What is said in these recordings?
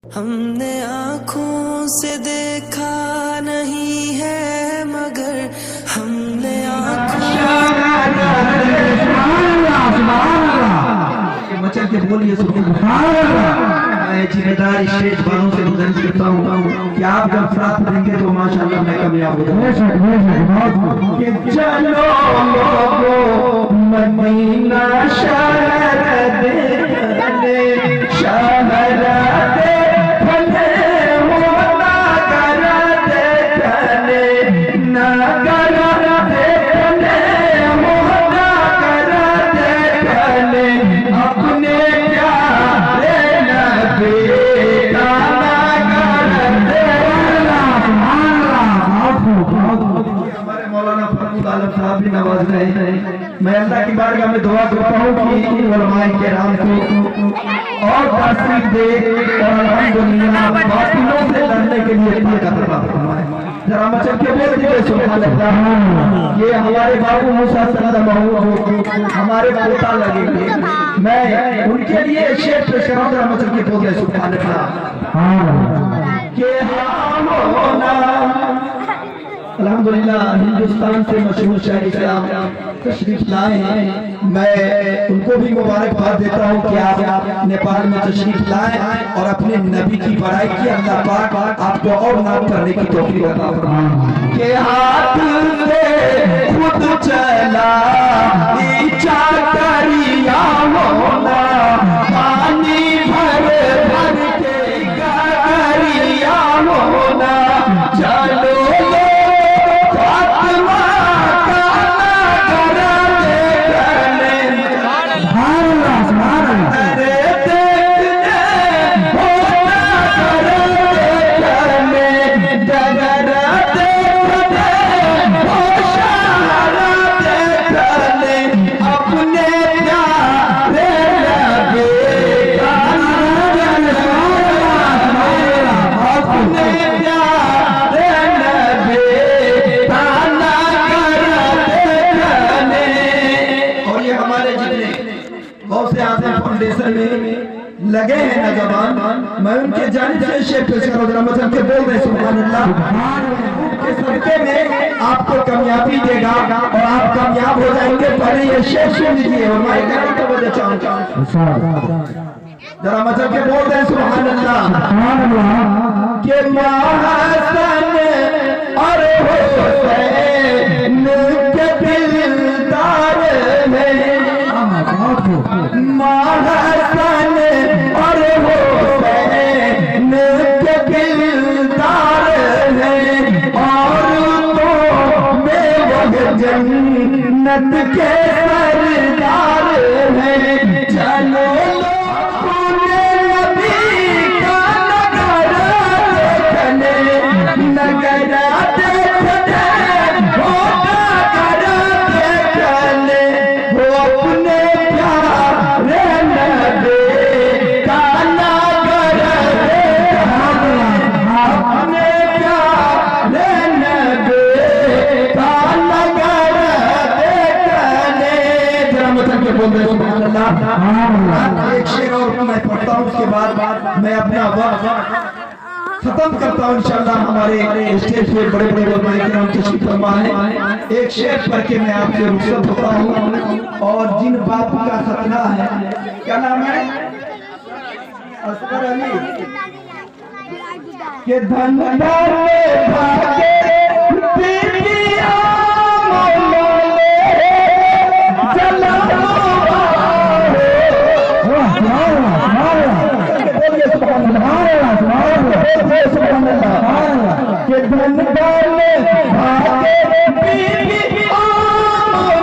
हमने आँखों से देखा नहीं है मगर हमने मचल के बोलिए मैं जिम्मेदारी शेष बालों से गुजारिश करता हूँ कि आप जब साथ देंगे तो माशाल्लाह मैं कामयाब हो जाऊंगा। चलो मदीना शहर देखने शहर देखने होना कर देखने ना कर देखने होना कर देखने अपने प्यारे नबी का हमारे मौलाना फरूक आलम साहब भी नवाज रहे हैं। मैं अल्लाह की बारगाह में दुआ करता हूँ कि उलमाए किराम को और तौफीक दे और अल्हम्दुलिल्लाह बातिलों से लड़ने के लिए ताकत अता फरमाए। जरा मचल के बोल दीजिए सुभान अल्लाह। ये हमारे बाबू मूसा सल्लल्लाहु हमारे पोता लगेंगे। मैं उनके लिए शेर पेश कर रहा हूँ। जरा मचल के बोल दीजिए सुभान अल्लाह के हम होना अल्हम्दुलिल्लाह हिंदुस्तान से मशहूर शायर इस्लाम तशरीफ लाए हैं। मैं उनको भी मुबारकबाद देता हूँ कि आप नेपाल में तशरीफ लाए और अपने नबी की बड़ाई की। अल्लाह पाक आपको और नाम करने की तौफीक अता फरमाए। के हाथ से खुद चला इच्छा करिया होना पानी भर भर के करिया होना चलो लगे हैं नौजवान। मैं उनके जानिब से शेर पेश कर रहा हूं के बोल रहे सुभान अल्लाह के सदके में आपको कामयाबी देगा और आप कामयाब हो जाएंगे। पहले ये शेर सुन लीजिए और मैं कहना तो बोलना चाहूंगा। जरा मचल के बोल रहे सुभान अल्लाह के महासन और हुसैन के दिलदार है महासन और हुसैन के दिलदार है और तो बेवह जन्नत के सरदार है। चलो अपने नबी का नगर देखने नगर देखने होगा कर देखने वो अपने प्यारे नबी का नगर अपने प्यारे नबी का नगर देखने। जरा मतलब के बोल रहे सुभान अल्लाह। एक शेर और मैं पढ़ता हूँ उसके बाद मैं अपना वक्त खत्म करता हूँ इंशाअल्लाह। हमारे स्टेज पे बड़े बड़े उलमाए किराम तशरीफ फरमा है। एक शेर पढ़ के मैं आपसे रुखसत होता हूँ। और जिन बाप का सपना है क्या नाम है असगर अली के धन भागे बिटिया मौले जला के धन भागे बिटिया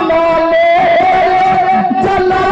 मौले जला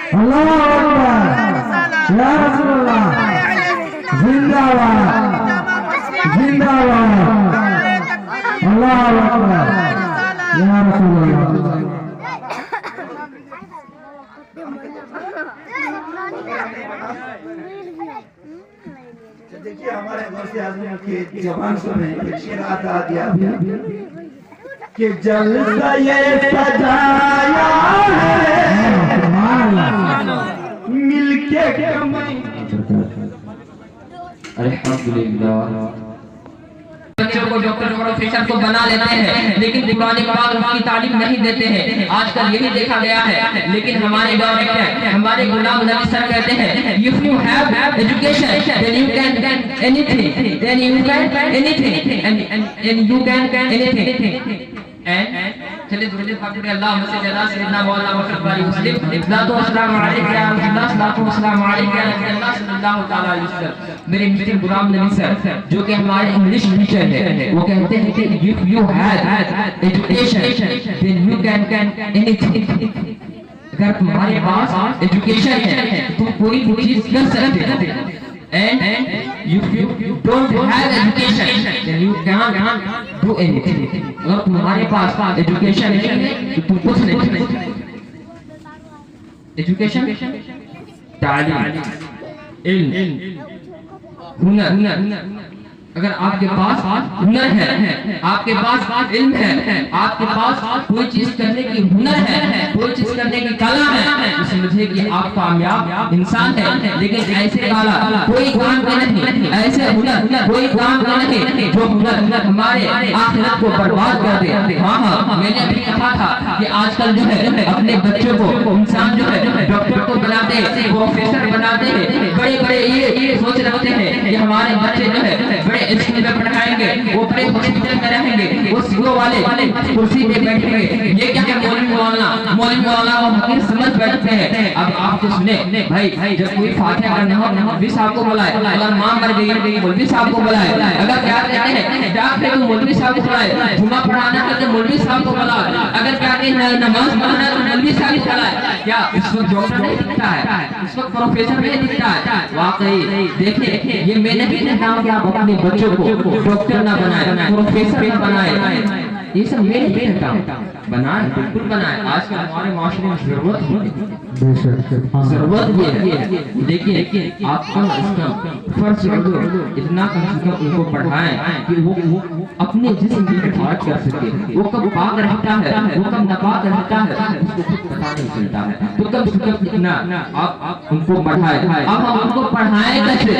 अल्लाह अकबर या रसूलुल्लाह जिंदाबाद जिंदाबाद अल्लाह अकबर या रसूलुल्लाह। देखिए हमारे गौसे आजम के जवान में एक शेर आता दिया कि जलसा ये सजाया है मिलके अल्हम्दुलिल्लाह। बच्चों को डॉक्टर प्रोफेसर को बना लेते हैं, लेकिन कुरान पाक उनकी तालीम नहीं देते हैं। आजकल यही देखा गया है। लेकिन हमारे डायरेक्टर हमारे गुलाम नबी सर कहते हैं if you have education then you can anything, then you can anything and you can anything. चलिए दुरूद पाक पढ़िए। अल्लाहुम्मा सल्ली अला सय्यिदना मौलाना मुहम्मद वाली मुस्लिम सल्लल्लाहु अलैहि या रसूलुल्लाह सल्लल्लाहु अलैहि वसल्लम। मेरे मुस्लिम गुलाम नबी सर जो कि हमारे इंग्लिश टीचर है, वो कहते हैं कि if you have education then you can anything. अगर तुम्हारे पास एजुकेशन है तुम कोई भी चीज कर सकते हो। And if you don't have education, then you can't do anything. अगर तुम्हारे पास एजुकेशन नहीं है तो तुम कुछ नहीं कर सकते। एजुकेशन, तालीम, इल्म, हुनर। अगर आपके पास हुनर है, आपके पास इल्म है, आपके पास कोई चीज करने की हुनर है, कोई चीज करने की कला है, तो समझिए कि आप कामयाब इंसान है। लेकिन ऐसे कला कोई काम का नहीं, ऐसे हुनर कोई काम का नहीं जो हुनर हमारे आखिरत को बर्बाद कर दे। हाँ, मैंने अभी कहा था कि आजकल जो है अपने बच्चों को इंसान जो है डॉक्टर को बनाते हैं, प्रोफेसर बनाते हैं, बड़े बड़े ये सोच रखते हैं कि हमारे बच्चे जो है बड़े स्कूल में पढ़ाएंगे, वो बड़े हॉस्पिटल में रहेंगे, वो सीओ वाले कुर्सी पे बैठेंगे। ये क्या है मौलवी मौलाना वो हकीर समझ बैठते हैं। अब आप तो सुने भाई, जब कोई फातिहा करना हो मौलवी साहब को बुलाए, अगर मां मर गई मौलवी साहब को बुलाए, अगर क्या कहते हैं डॉक्टर को मौलवी साहब को बुलाए, जुमा पढ़ाना है तो मौलवी साहब को बुलाए, अगर क्या कहते हैं नमाज पढ़ना है तो मौलवी साहब को बुलाए। क्या इस वक्त डॉक्टर नहीं दिखता है, इस वक्त प्रोफेसर नहीं दिखता है? वाकई देखिए ये मैं नहीं कहता हूं कि आप अपने बच्चों को डॉक्टर ना बनाए, प्रोफेसर बनाए, ये सब मैं नहीं कहता हूं। बनाए, बिल्कुल बनाए। आजकल हमारे माशरे में जरूरत ये है। देखिए आप कम से कम फर्ज करो इतना कम से कम उनको पढ़ाएं कि वो अपने जिस्म की हिफाजत कर सके। वो कब पाक रहता है, वो कब नापाक रहता है, उसको खुद पता नहीं चलता है। तो कम से कम इतना आप उनको पढ़ाएं। अब हम उनको पढ़ाएं कैसे?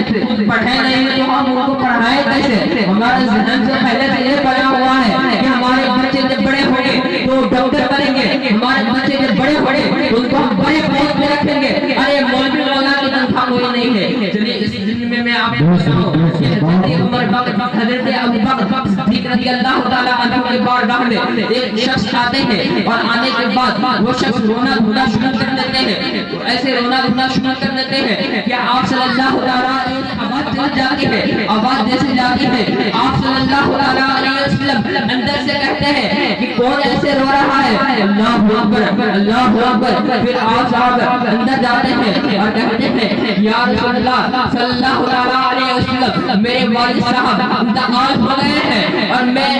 पढ़े नहीं तो हम उनको पढ़ाएं कैसे? हमारे ज़हन से पहले से ये पढ़ा हुआ है कि हमारे बच्चे जब बड़े होंगे तो डॉक्टर बनेंगे, हमारे बच्चे जब बड़े होंगे तो उनको हम बड़े पोस्ट में रखेंगे। अरे मौलवी मौलाना की तनख्वाह कोई नहीं है। चलिए इस दिन में मैं आपको बताऊं कि हज़रत उमर वक्त हज़रत अबू बकर सिद्दीक़ रज़ियल्लाहु ताला अन्हु के बारगाह में एक शख्स आते हैं और आने के बाद वो शख्स रोना धोना शुरू कर देते हैं। तो ऐसे रोना धोना शुरू कर देते हैं कि आप सल्लल्लाहु अलैहि वसल्लम आवाज चल जाती है, आवाज जैसे जाती है आप सल्लल्लाहु अलैहि वसल्लम अंदर से कहते हैं कि कौन ऐसे रो रहा है? अल्लाहु अकबर, अल्लाहु अकबर। फिर आप साहब अंदर जाते हैं और कहते हैं या रसूलल्लाह सल्लल्लाहु अलैहि वसल्लम मेरे वालिद साहब इंतकाल हो गए हैं और मैं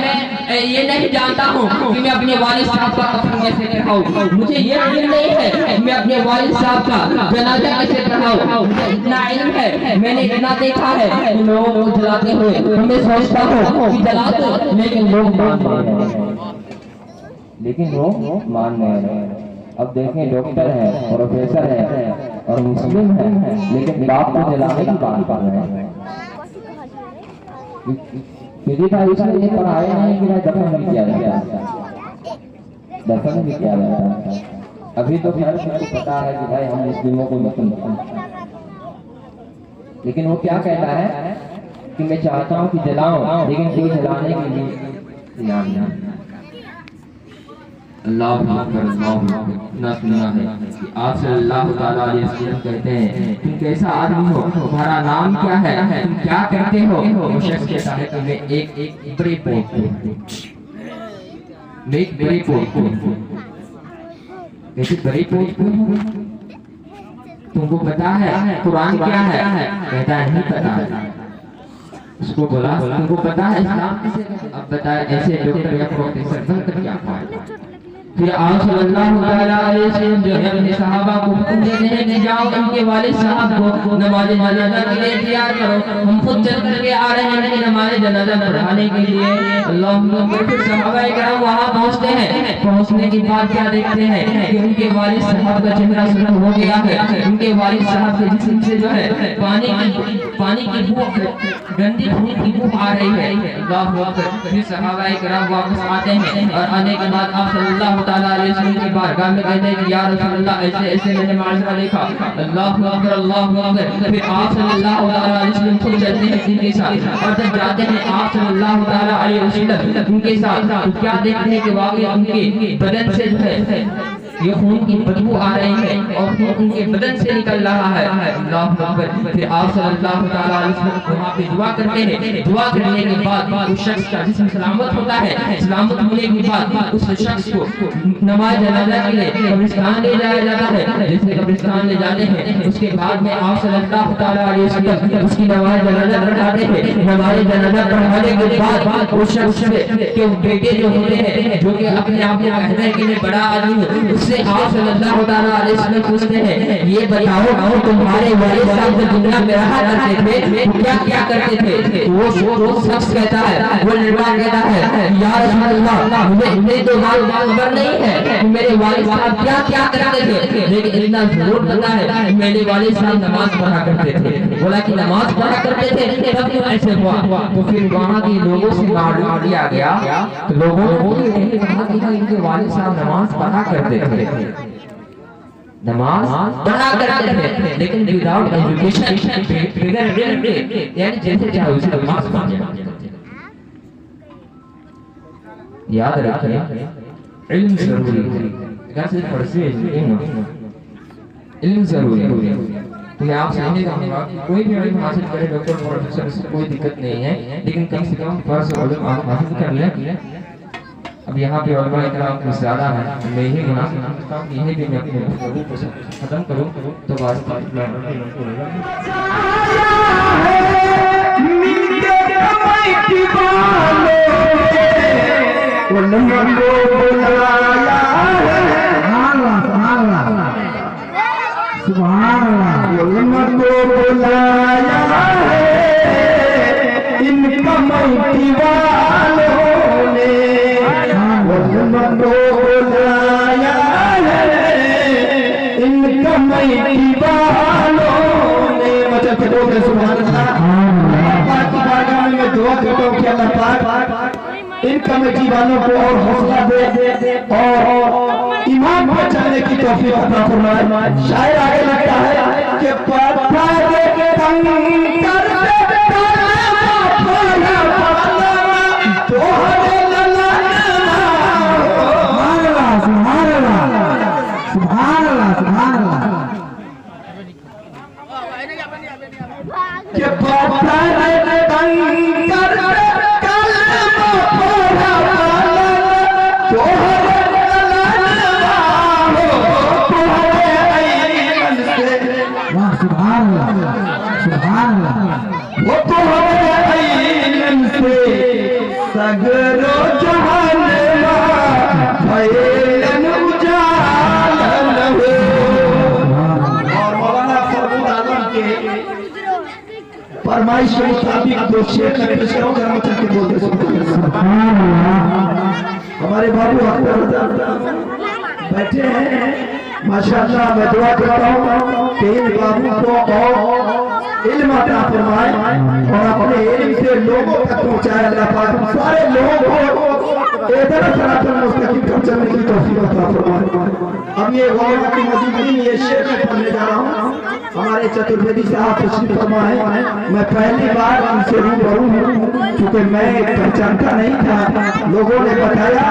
ये नहीं जानता हूँ कि मैं अपने वालिद साहब का कफन कैसे कराऊं। मुझे ये इल्म नहीं है मैं अपने वालिद साहब का जनाजा कैसे पढ़ाऊं। मुझे इतना इल्म है, मैंने इतना देखा है लोगों को जलाते हुए, मैं सोचता हूँ कि जला दो लेकिन लोग मान रहे हैं। अब देखें डॉक्टर है, प्रोफेसर है और मुस्लिम है, लेकिन बाप को जलाने की बात कर रहे हैं। भाई इसलिए पढ़ाया नहीं कि भाई दफन भी किया जाता, दफन भी किया जाता। अभी तो खैर सबको पता है कि भाई हम मुस्लिमों को दफन, लेकिन वो क्या कहता है कि मैं चाहता हूँ कि जलाऊं लेकिन कोई जलाने के लिए तैयार नहीं। अल्लाह ना सुना है कि आप सल्लल्लाहु अलैहि वसल्लम कहते हैं तुम कैसा आदमी हो, तुम्हारा नाम क्या है, तुम क्या करते हो? वो शख्स कहता है कि मैं एक बड़े पोस्ट कैसे बड़े पोस्ट तुमको पता है कुरान क्या है? कहता है नहीं पता। उसको बोला तुमको पता है इस्लाम किसे कहते हैं? अब बताए ऐसे डॉक्टर या प्रोफेसर बनकर क्या फायदा। फिर आप सल्लल्लाहु अलैहि वसल्लम जो है अपने सहाबा को हुक्म देते हैं कि जाओ उनके वालिद साहब को नमाज जनाजा के लिए तैयार करो। हम खुद चल करके आ रहे हैं कि नमाज जनाजा पढ़ाने के लिए। अल्लाह फिर सहाबा इकराम वहां पहुंचते हैं। पहुंचने के बाद क्या देखते हैं कि उनके वालिद साहब का चेहरा सुर्ख हो गया है। उनके वालिद साहब के जिस्म से जो है पानी की बू, गंदी खून की बू आ रही है। अल्लाह अकबर। फिर सहाबा इकराम वापस आते हैं और आने के बाद आप सल्लल्लाहु ताला अलैहि वसल्लम की बारगाह में कहते हैं कि या रसूल अल्लाह ऐसे ऐसे मैंने माजरा देखा। अल्लाहु अकबर अल्लाहु अकबर। फिर आप सल्लल्लाहु ताला अलैहि वसल्लम खुद चलते हैं उनके साथ और जब जाते हैं आप सल्लल्लाहु ताला अलैहि वसल्लम उनके साथ तो क्या देखते हैं कि वाकई उनके बदन से जो है ये खून की बदबू आ रही है और खून उनके बदन से निकल रहा है। अल्लाहु अकबर। फिर आप सल्लल्लाहु ताला अलैहि वसल्लम वहां पे दुआ करते हैं। दुआ करने के बाद उस शख्स का जिस्म सलामत होता है। सलामत होने के बाद उस शख्स को नमाज जनाजा के लिए कब्रिस्तान ले जाया जाता है। जिससे कब्रिस्तान ले जाते हैं उसके बाद में आप सल्लल्लाहु ताला अलैहि वसल्लम उसकी नमाज जनाजा पढ़ाते हैं। नमाज जनाजा पढ़ाने के बाद उस शख्स के बेटे जो होते हैं जो कि अपने आप में कहते हैं कि मैं बड़ा आदमी हूं, उससे आप सल्लल्लाहु ताला अलैहि वसल्लम पूछते हैं ये बताओ तुम्हारे वालिद साहब जब दुनिया में रहा करते थे क्या क्या करते थे? वो शख्स कहता है, वो लड़का कहता है या रसूल अल्लाह मुझे तो खबर नहीं है मेरे वालिद साहब क्या क्या करते थे, लेकिन इतना जरूर पता है मेरे वालिद साहब नमाज पढ़ा करते थे। बोला कि नमाज पढ़ा करते थे तब क्यों ऐसे हुआ? तो फिर वहां के लोगों से मालूम किया गया तो लोगों ने कहा कि इनके वालिद साहब नमाज पढ़ा करते थे, नमाज पढ़ा करते थे लेकिन विदाउट एजुकेशन बगैर इल्म के, यानी जैसे चाहे उसे नमाज पढ़। याद रखिए इल्म जरूरी है। अगर सिर्फ पढ़ते इल्म जरूरी है। तो मैं आपसे यही कहूँगा कि कोई भी इल्म हासिल करे डॉक्टर प्रोफेसर से कोई दिक्कत नहीं है, लेकिन कम से कम फर्ज इल्म आप हासिल कर लें। अब यहाँ पे उलमा इकराम कुछ ज़्यादा है, मैं यही मुनासिब समझता हूँ कि यही भी मैं अपने गुफ्तगू को खत्म करूँ तो वास्ता इन कमेटी वालों को और हौसला दे और ईमान पर चलने की तौफीक अता फरमाए। शायर आगे लगता है कि फरमाइश के मुताबिक दो शेर में पेश करो जरा चल के बोलते हमारे बाबू बैठे हैं माशाअल्लाह। मैं दुआ करता हूँ कि इन बाबू को और इल्म अता फरमाए और अपने इल्म से लोगों तक पहुँचाए। अल्लाह पाक सारे लोगों को इधर सरातन मुस्तकीम पर चलने की तौफीक अता फरमाए। अब ये गौर की मौजूदगी ये शेर में पढ़ने जा रहा हूँ। हमारे चतुर्वेदी साहब तशरीफ फरमा है। मैं पहली बार उनसे रूबरू हूँ क्योंकि मैं पहचानता नहीं था, लोगों ने बताया,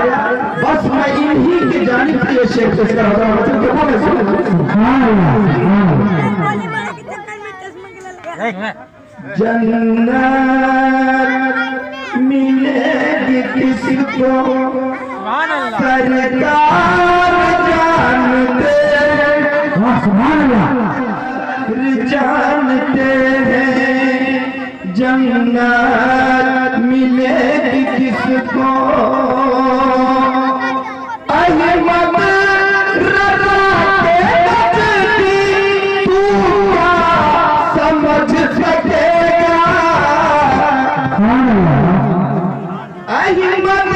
बस मैं इन्हीं की जानिब से ये शेर पेश कर रहा हूँ। जन्नत मिलेगी किसको सरकार जानते। जन्नत मिलेगी किसको अहमद रज़ा के नज़दीक तू क्या समझ सकेगा अहमद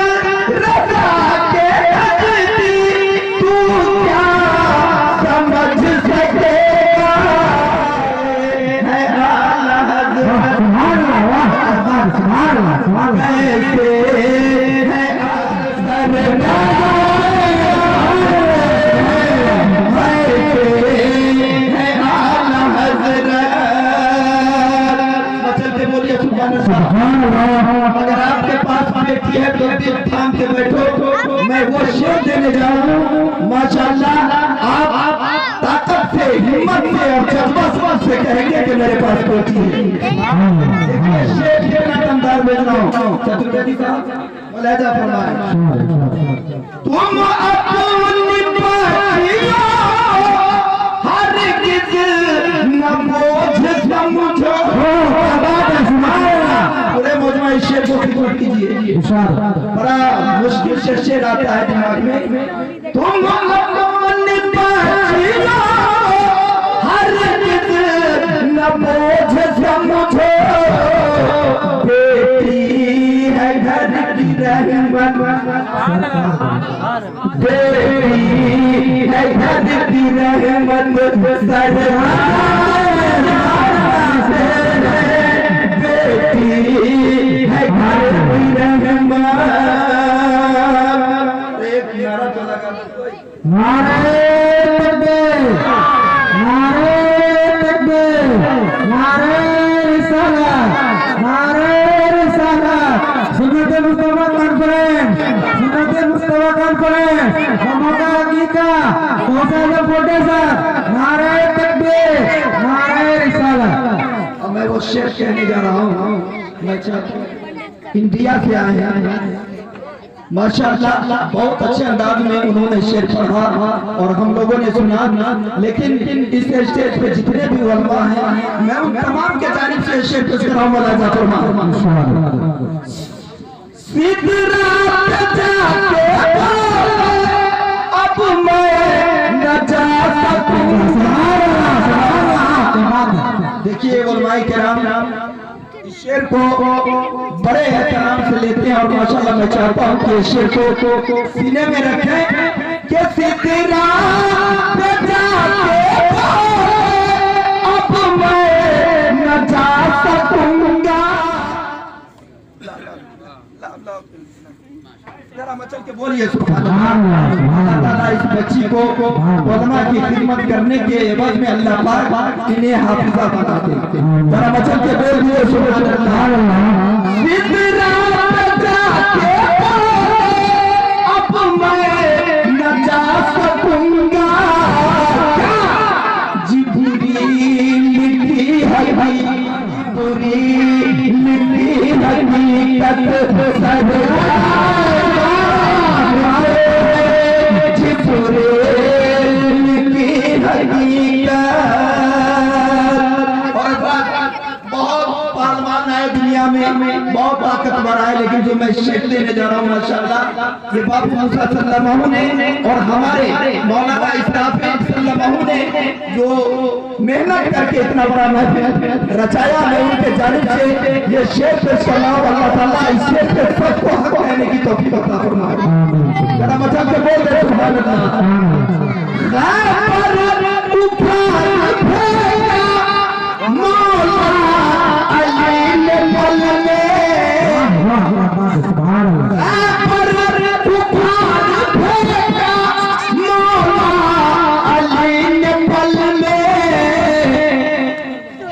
रज़ा के नज़दीक तू क्या समझ सकेगा है आला हज़रत कैसे है आला हज़रत चलते बोलिए सुभान अल्लाह। अगर आपके पास बेटी है तो दिल थाम के बैठो, मैं वो शेर देने जा रहा हूँ। माशाअल्लाह आप ताकत से, हिम्मत से और जज्बा से कहेंगे कि मेरे पास बेटी है। शेर के मैं अंदाज भेज रहा हूँ। चतुर्वेदी साहब लहजा फरमाए, तुम अपनी पासियों हर किस न बोझ समझो। पूरे मौजमा इस शेर को रिकॉर्ड कीजिए, बड़ा मुश्किल से शेर आता है दिमाग में। तुम अपनी पासियों हर किस न बोझ समझो, बेटी है घर की रहमत, बेटी है घर की रहमत, बेटी है घर की रहमत। एक नारा तो लगा दो, नारे तकबीर, नारे तकबीर, नारे रिसालत, नारे रिसालत। सुन्नत मुस्तफा कॉन्फ्रेंस, सुन्नत मुस्तफा कॉन्फ्रेंस, ममता हकीका, कौशल प्रोटेक्शन, नारे तकबीर, नारे रिसालत। अब मैं वो शेर कहने जा रहा हूँ। मैं इंडिया से आए हैं, माशाअल्लाह बहुत अच्छे अंदाज में उन्होंने शेर पढ़ा और हम लोगों ने सुना। लेकिन इस स्टेज पे जितने भी उलमा हैं, मैं उन तमाम के जानिब से शेर पेश कर रहा हूँ। सिदरा पे जाके अब मैं न जा सकूंगा। देखिए उलमाए किराम इस शेर को बड़े एहतराम से लेते हैं और माशाअल्लाह मैं चाहता हूँ कि इस शेर को सीने में रखें कि सिदरा पे जाके अब मैं न जा सकूंगा। जरा मचल के बोलिए सुभान अल्लाह। इस बच्ची को उलमा की खिदमत करने के एवज में अल्लाह पाक इन्हें हाफिजा बना दे। जरा मचल के बोल दिए सुभान अल्लाह। सिदरा पे जाके अब मैं न जा सकूंगा, जिब्रील की है बुरी मिली हकीकत बहुत ताकतवर है। लेकिन जो मैं शेर देने जा रहा हूँ माशाअल्लाह, ये बाबू मूसा सल्लल्लाहु ने और हमारे मौलाना इस्राफिल सल्लल्लाहु ने जो मेहनत करके इतना बड़ा महफिल रचाया, मैं उनके जानिब से ये शेर पेश कर रहा हूँ। अल्लाह ताला इस शेर पे सबको हक कहने की तौफीक अता फरमाए। जरा मचा के बोल दे सुभान अल्लाह।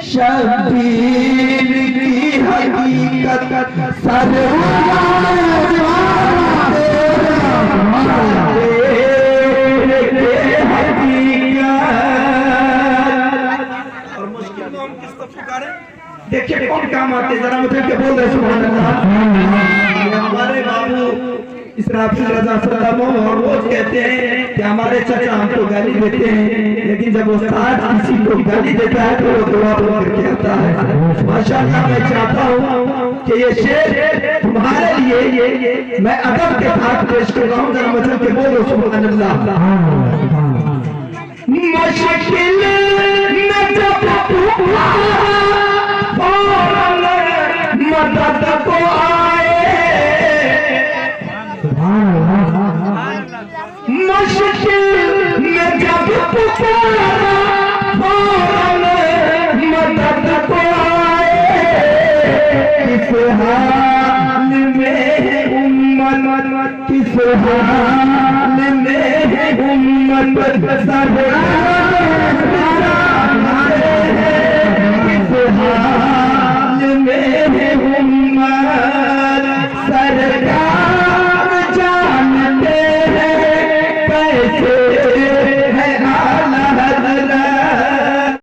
शबीर की हकीकत देखिए कौन काम आते, जरा मुझे के बोल रहे सुभान अल्लाह। हमारे बाबू इसराफिल रज़ा सल्लल्लाहु और रोज कहते हैं कि हमारे चचा हमको गाली देते हैं, लेकिन जब उस्ताद किसी को गाली देता है तो वो दुआ करके आता है। माशाअल्लाह मैं चाहता हूँ कि ये शेर तुम्हारे लिए मैं अदब के साथ पेश कर रहा हूँ। जरा मतलब के बोलो सुभान अल्लाह। मुश्किल में जब मदद को आए, मुश्किल में जब पुकारा मदद को आए, किस हाल में उम्मत, किस हाल में उम्मत सदा